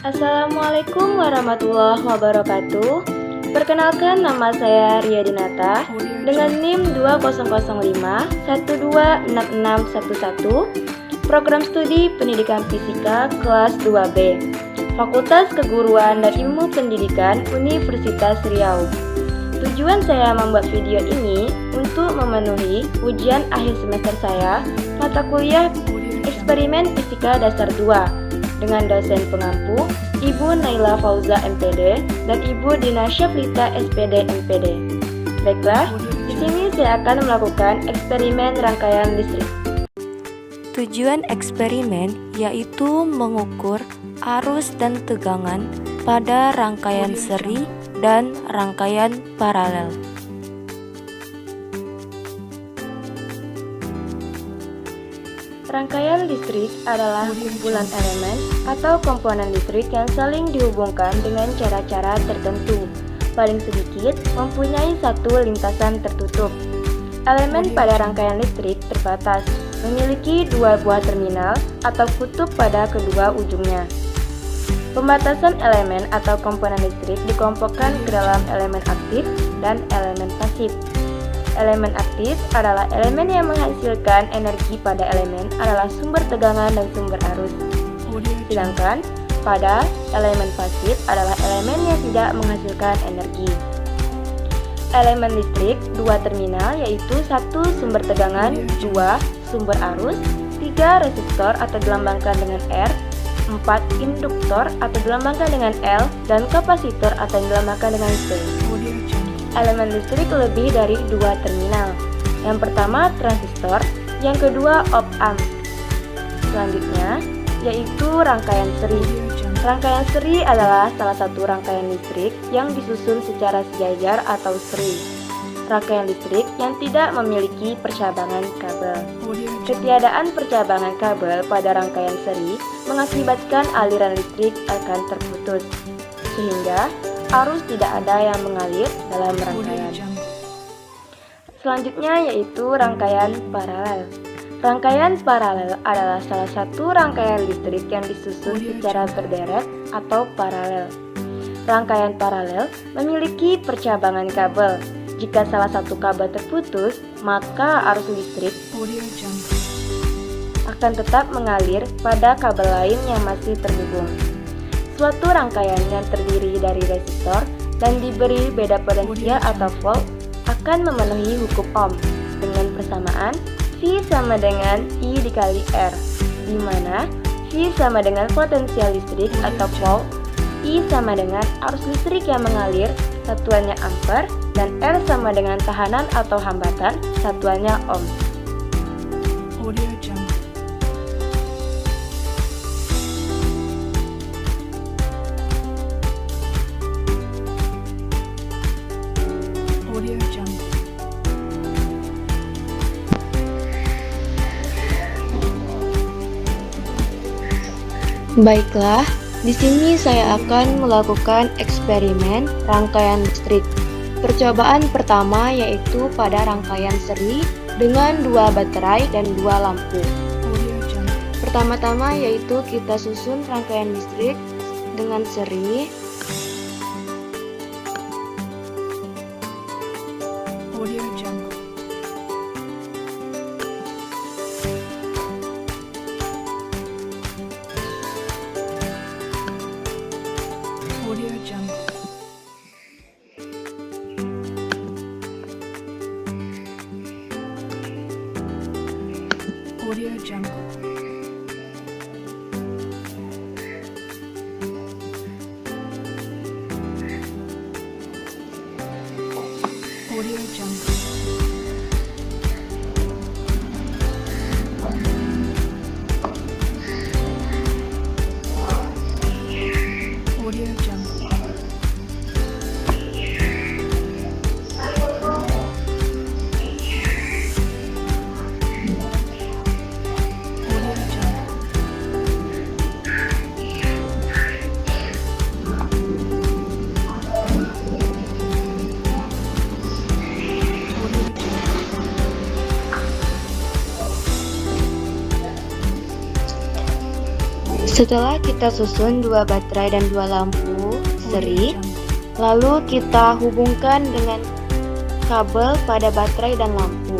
Assalamualaikum warahmatullahi wabarakatuh. Perkenalkan, nama saya Ria Dinata dengan NIM 2005126611, Program Studi Pendidikan Fisika kelas 2B, Fakultas Keguruan dan Ilmu Pendidikan Universitas Riau. Tujuan saya membuat video ini untuk memenuhi ujian akhir semester saya mata kuliah Eksperimen Fisika Dasar 2 dengan dosen pengampu Ibu Naila Fauza MPD dan Ibu Dina Syaflita SPD MPD. Baiklah, di sini saya akan melakukan eksperimen rangkaian listrik. Tujuan eksperimen yaitu mengukur arus dan tegangan pada rangkaian seri dan rangkaian paralel. Rangkaian listrik adalah kumpulan elemen atau komponen listrik yang saling dihubungkan dengan cara-cara tertentu. Paling sedikit mempunyai satu lintasan tertutup. Elemen pada rangkaian listrik terbatas, memiliki dua buah terminal atau kutub pada kedua ujungnya. Pembatasan elemen atau komponen listrik dikelompokkan ke dalam elemen aktif dan elemen pasif. Elemen aktif adalah elemen yang menghasilkan energi pada elemen adalah sumber tegangan dan sumber arus. Sedangkan pada elemen pasif adalah elemen yang tidak menghasilkan energi. Elemen listrik dua terminal yaitu satu sumber tegangan, dua sumber arus, tiga resistor atau dilambangkan dengan R, 4 induktor atau dilambangkan dengan L, dan kapasitor atau dilambangkan dengan C. Elemen listrik lebih dari dua terminal. Yang pertama transistor, yang kedua op-amp. Selanjutnya yaitu rangkaian seri. Rangkaian seri adalah salah satu rangkaian listrik yang disusun secara sejajar atau seri. Rangkaian listrik yang tidak memiliki percabangan kabel. Ketiadaan percabangan kabel pada rangkaian seri mengakibatkan aliran listrik akan terputus, sehingga arus tidak ada yang mengalir dalam rangkaian. Selanjutnya yaitu rangkaian paralel. Rangkaian paralel adalah salah satu rangkaian listrik yang disusun secara berderet atau paralel. Rangkaian paralel memiliki percabangan kabel. Jika salah satu kabel terputus, maka arus listrik akan tetap mengalir pada kabel lain yang masih terhubung. Suatu rangkaian yang terdiri dari resistor dan diberi beda potensial atau volt akan memenuhi hukum Ohm dengan persamaan V sama dengan I dikali R, di mana V sama dengan potensial listrik atau volt, I sama dengan arus listrik yang mengalir, satuannya ampere, dan R sama dengan tahanan atau hambatan, satuannya Ohm. Baiklah, di sini saya akan melakukan eksperimen rangkaian listrik. Percobaan pertama yaitu pada rangkaian seri dengan dua baterai dan dua lampu. Pertama-tama yaitu kita susun rangkaian listrik dengan seri. Setelah kita susun dua baterai dan dua lampu seri, lalu kita hubungkan dengan kabel pada baterai dan lampu.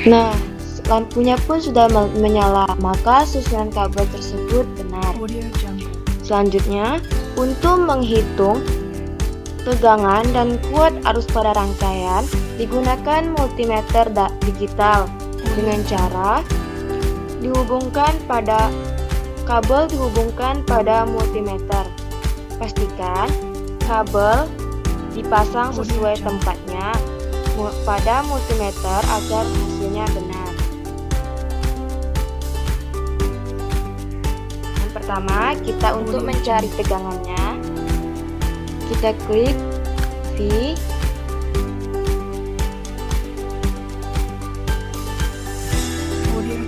Nah, lampunya pun sudah menyala, maka susunan kabel tersebut benar. Selanjutnya, untuk menghitung tegangan dan kuat arus pada rangkaian, digunakan multimeter digital dengan cara kabel dihubungkan pada multimeter. Pastikan kabel dipasang sesuai tempatnya pada multimeter agar hasilnya benar. Yang pertama, kita untuk mencari tegangannya, kita klik V,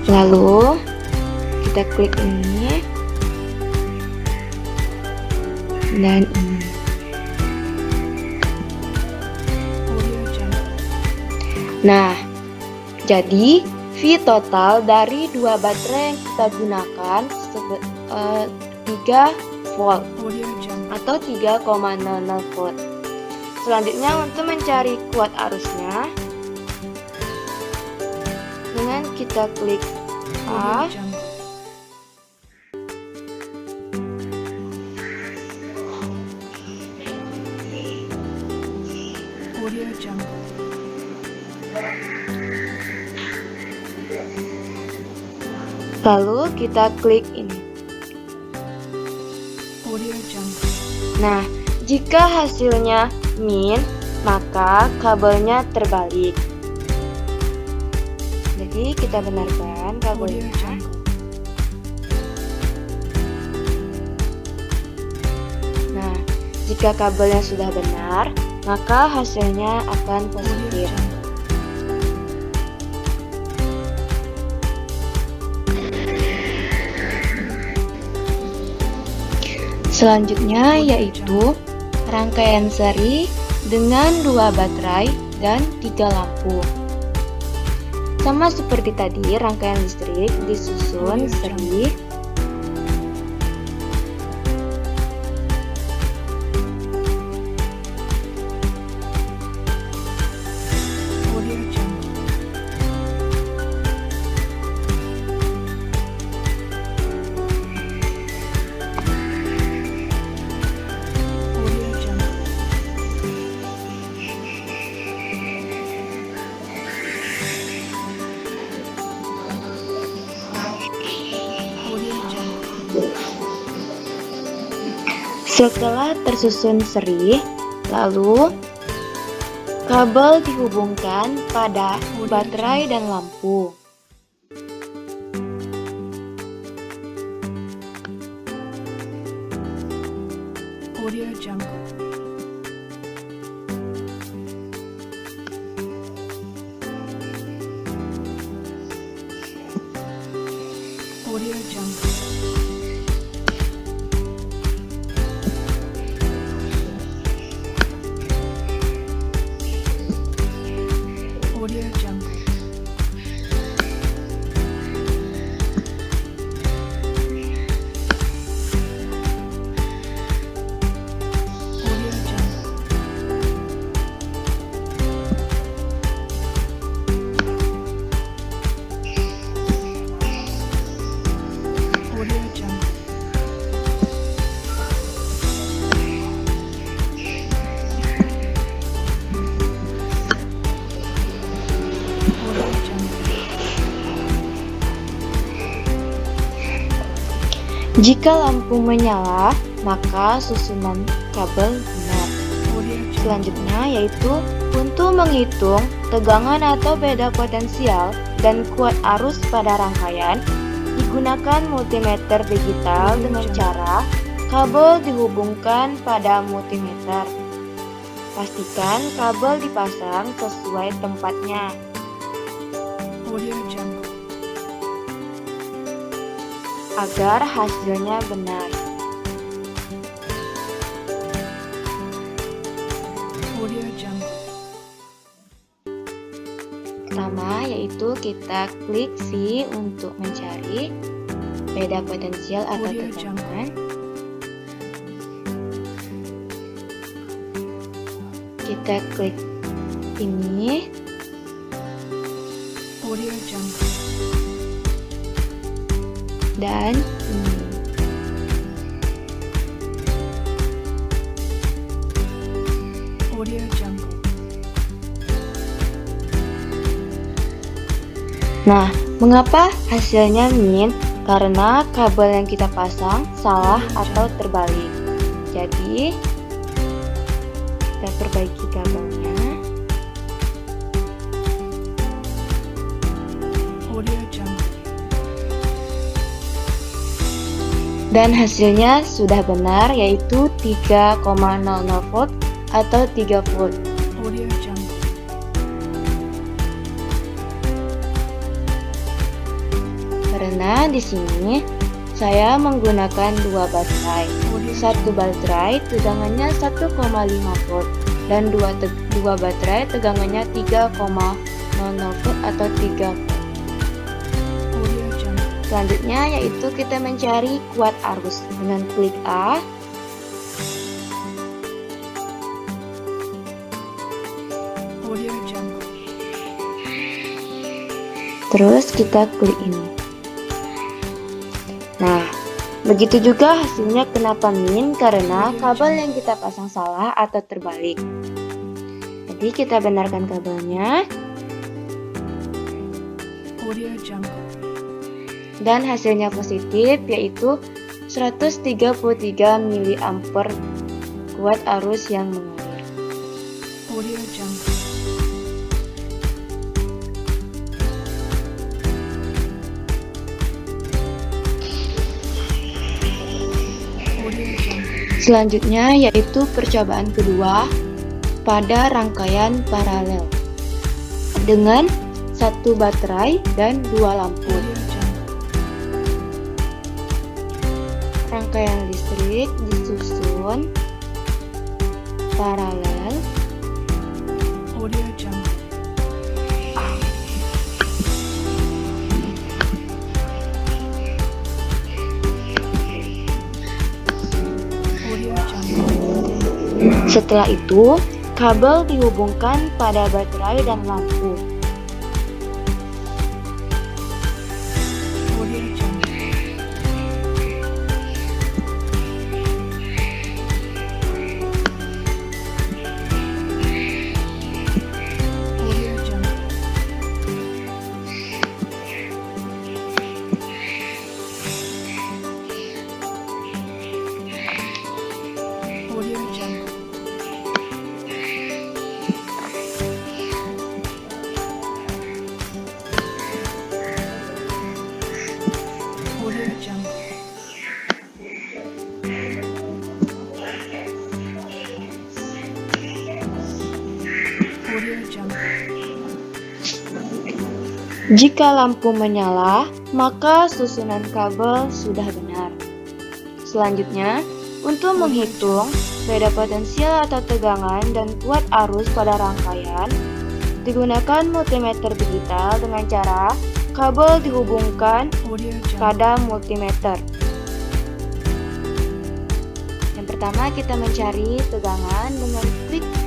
lalu kita klik ini dan ini. Nah, jadi V total dari dua baterai yang kita gunakan 3 volt atau 3,00 volt. Selanjutnya untuk mencari kuat arusnya, dengan kita klik A, lalu kita klik ini. Nah, jika hasilnya min, maka kabelnya terbalik. Jadi kita benarkan kabelnya. Nah, jika kabelnya sudah benar, maka hasilnya akan positif. Selanjutnya yaitu rangkaian seri dengan 2 baterai dan 3 lampu. Sama seperti tadi, rangkaian listrik disusun seri setelah tersusun seri, lalu kabel dihubungkan pada baterai dan lampu. Jika lampu menyala, maka susunan kabel benar. Selanjutnya yaitu untuk menghitung tegangan atau beda potensial dan kuat arus pada rangkaian, digunakan multimeter digital dengan cara kabel dihubungkan pada multimeter. Pastikan kabel dipasang sesuai tempatnya. Agar hasilnya benar. Pertama yaitu kita klik V untuk mencari beda potensial atau tegangan. Kita klik ini. Dan ini. Nah, mengapa hasilnya min? Karena kabel yang kita pasang salah atau terbalik. Jadi, kita perbaiki kabelnya. Dan hasilnya sudah benar, yaitu 3,00 volt atau 3 volt. Karena di sini saya menggunakan dua baterai. Satu baterai tegangannya 1,5 volt dan dua baterai tegangannya 3,00 volt atau 3 volt. Selanjutnya yaitu kita mencari kuat arus dengan klik A. Terus kita klik ini. Nah, begitu juga hasilnya kenapa min? Karena kabel yang kita pasang salah atau terbalik. Jadi kita benarkan kabelnya. Dan hasilnya positif, yaitu 133 mA kuat arus yang mengalir. Selanjutnya yaitu percobaan kedua pada rangkaian paralel dengan satu baterai dan dua lampu. Rangkaian listrik disusun paralel Setelah itu, kabel dihubungkan pada baterai dan lampu. Jika lampu menyala, maka susunan kabel sudah benar. Selanjutnya, untuk menghitung beda potensial atau tegangan dan kuat arus pada rangkaian, digunakan multimeter digital dengan cara kabel dihubungkan pada multimeter. Yang pertama, kita mencari tegangan dengan klik V.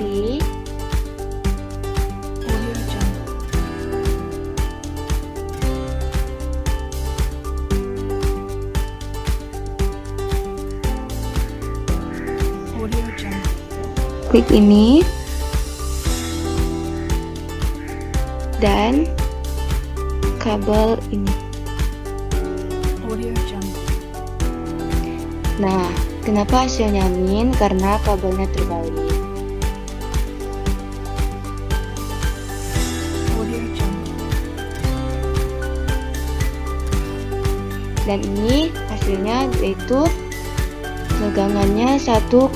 Klik ini dan kabel ini. Nah, kenapa hasilnya min? Karena kabelnya terbalik. Dan ini hasilnya yaitu tegangannya 1,50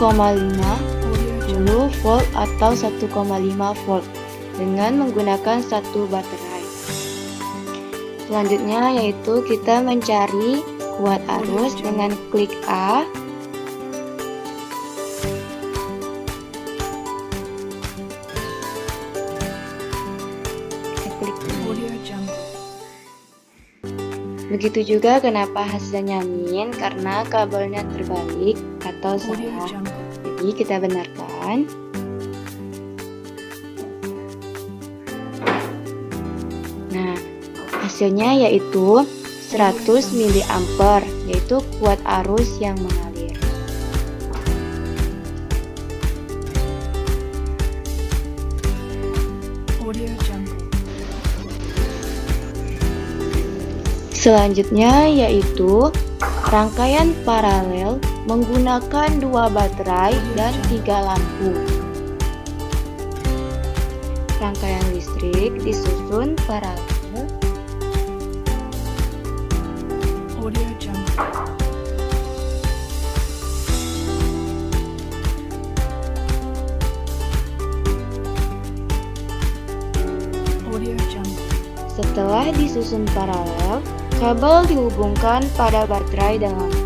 volt atau 1,5 volt dengan menggunakan satu baterai. Selanjutnya yaitu kita mencari kuat arus dengan klik A. Kita klik ini. Begitu juga kenapa hasilnya min, karena kabelnya terbalik atau salah. Jadi kita benarkan. Nah, hasilnya yaitu 100 mA, yaitu kuat arus yang mengalir. Selanjutnya yaitu rangkaian paralel menggunakan 2 baterai dan 3 lampu. Rangkaian listrik disusun paralel. Setelah disusun paralel, kabel dihubungkan pada baterai dan lampu.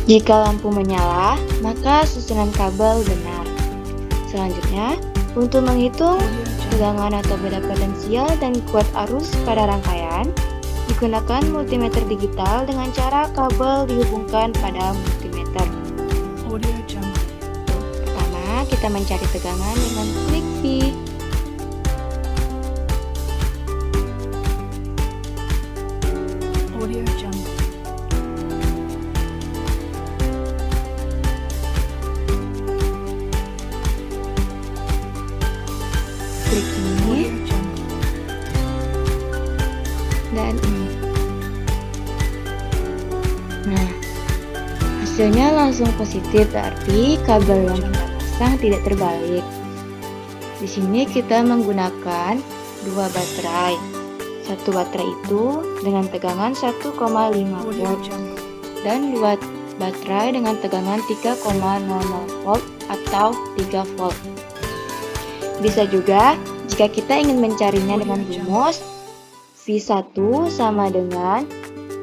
Jika lampu menyala, maka susunan kabel benar. Selanjutnya, untuk menghitung tegangan atau beda potensial dan kuat arus pada rangkaian, digunakan multimeter digital dengan cara kabel dihubungkan pada multimeter. Pertama, kita mencari tegangan dengan klik V. Klik ini dan ini. Nah, hasilnya langsung positif, berarti kabel yang kita pasang tidak terbalik. Di sini kita menggunakan 2 baterai. Satu baterai itu dengan tegangan 1,5 volt dan 2 baterai dengan tegangan 3,00 volt atau 3 volt. Bisa juga jika kita ingin mencarinya dengan rumus V1 sama dengan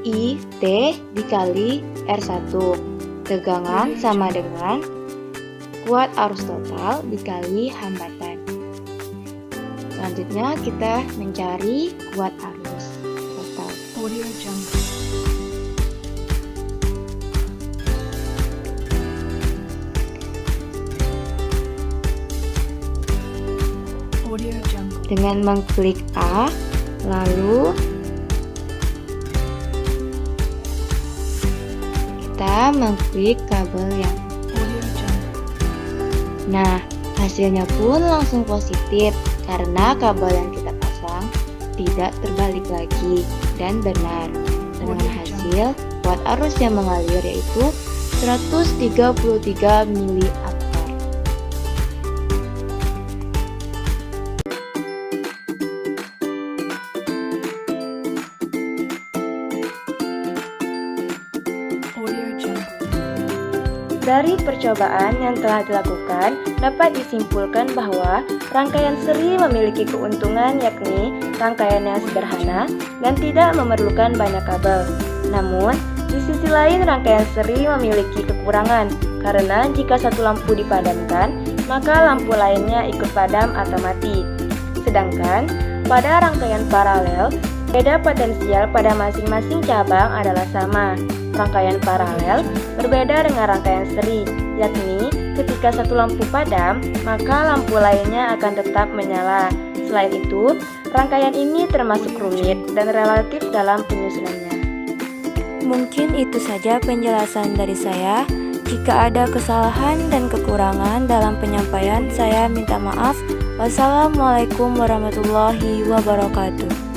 IT dikali R1. Tegangan sama dengan kuat arus total dikali hambatan. Selanjutnya kita mencari kuat arus total. Dengan mengklik A, lalu kita mengklik kabel yang. Nah, hasilnya pun langsung positif karena kabel yang kita pasang tidak terbalik lagi dan benar. Dengan hasil kuat arus yang mengalir yaitu 133 mA. Dari percobaan yang telah dilakukan, dapat disimpulkan bahwa rangkaian seri memiliki keuntungan yakni rangkaian yang sederhana dan tidak memerlukan banyak kabel. Namun, di sisi lain rangkaian seri memiliki kekurangan karena jika satu lampu dipadamkan, maka lampu lainnya ikut padam atau mati. Sedangkan pada rangkaian paralel, beda potensial pada masing-masing cabang adalah sama. Rangkaian paralel berbeda dengan rangkaian seri, yakni ketika satu lampu padam, maka lampu lainnya akan tetap menyala. Selain itu, rangkaian ini termasuk rumit dan relatif dalam penyusunannya. Mungkin itu saja penjelasan dari saya. Jika ada kesalahan dan kekurangan dalam penyampaian, saya minta maaf. Wassalamualaikum warahmatullahi wabarakatuh.